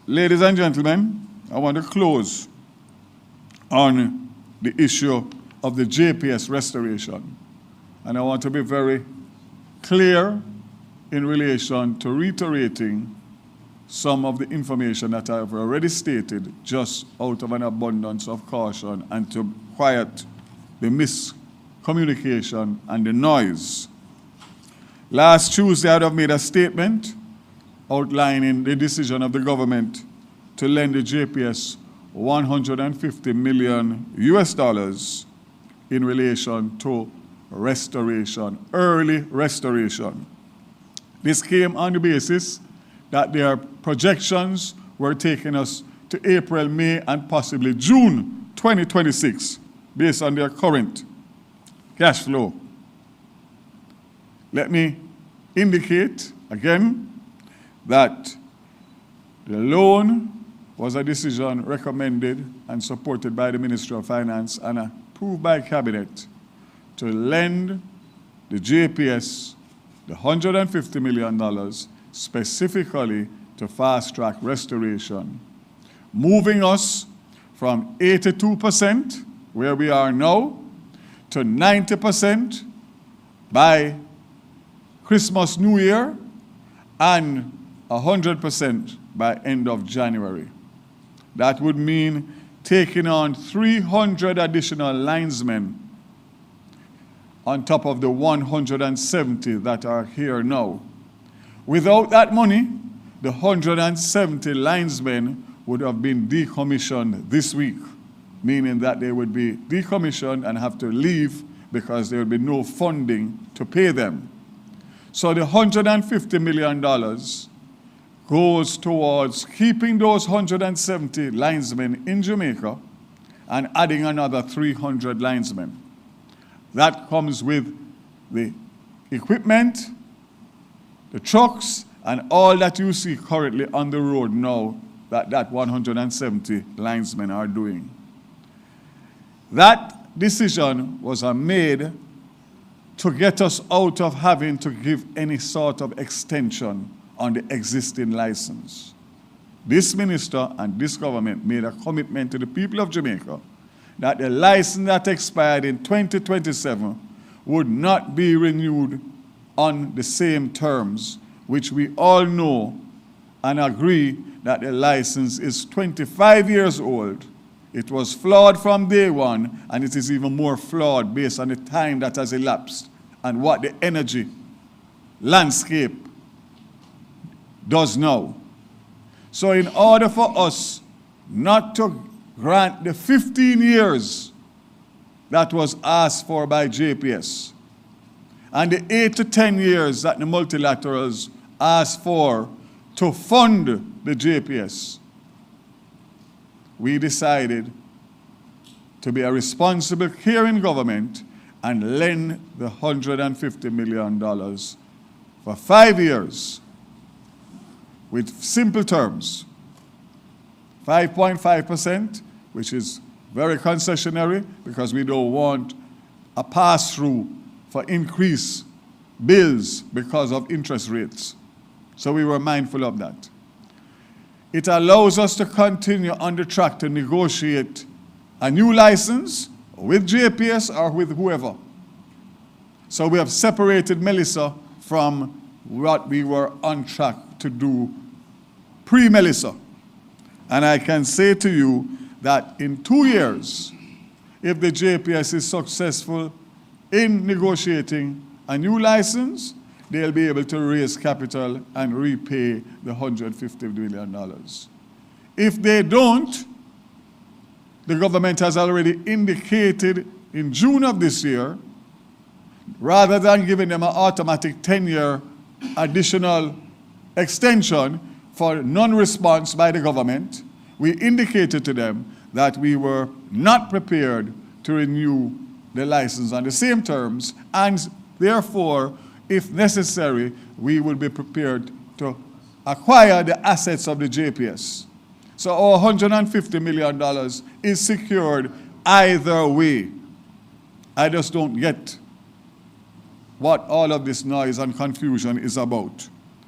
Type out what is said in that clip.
Ladies and gentlemen, I want to close on the issue of the JPS restoration. And I want to be very clear in relation to reiterating some of the information that I've already stated, just out of an abundance of caution and to quiet the miscommunication and the noise. Last Tuesday, I'd have made a statement outlining the decision of the government to lend the JPS $150 million in relation to restoration, early restoration. This came on the basis that their projections were taking us to April, May, and possibly June 2026, based on their current cash flow. Let me indicate again that the loan was a decision recommended and supported by the Ministry of Finance and approved by Cabinet to lend the JPS the $150 million specifically to fast-track restoration, moving us from 82%, where we are now, to 90% by Christmas, New Year, and 100% by end of January. That would mean taking on 300 additional linesmen on top of the 170 that are here now. Without that money, the 170 linesmen would have been decommissioned this week, meaning that they would be decommissioned and have to leave because there would be no funding to pay them. So the $150 million goes towards keeping those 170 linesmen in Jamaica and adding another 300 linesmen. That comes with the equipment, the trucks, and all that you see currently on the road now that 170 linesmen are doing. That decision was made to get us out of having to give any sort of extension on the existing license. This minister and this government made a commitment to the people of Jamaica that the license that expired in 2027 would not be renewed on the same terms, which we all know and agree that the license is 25 years old. It was flawed from day one, and it is even more flawed based on the time that has elapsed and what the energy landscape does now. So in order for us not to grant the 15 years that was asked for by JPS and the 8 to 10 years that the multilaterals asked for to fund the JPS, we decided to be a responsible, caring government and lend the $150 million for 5 years with simple terms. 5.5%, which is very concessionary because we don't want a pass-through for increased bills because of interest rates. So we were mindful of that. It allows us to continue on the track to negotiate a new license with JPS or with whoever. So we have separated Melissa from what we were on track to do pre-Melissa. And I can say to you that in 2 years, if the JPS is successful in negotiating a new license, they'll be able to raise capital and repay the $150 million. If they don't, the government has already indicated in June of this year, rather than giving them an automatic 10-year additional extension for non-response by the government, we indicated to them that we were not prepared to renew the license on the same terms, and therefore, if necessary, we will be prepared to acquire the assets of the JPS. So our $150 million is secured either way. I just don't get what all of this noise and confusion is about.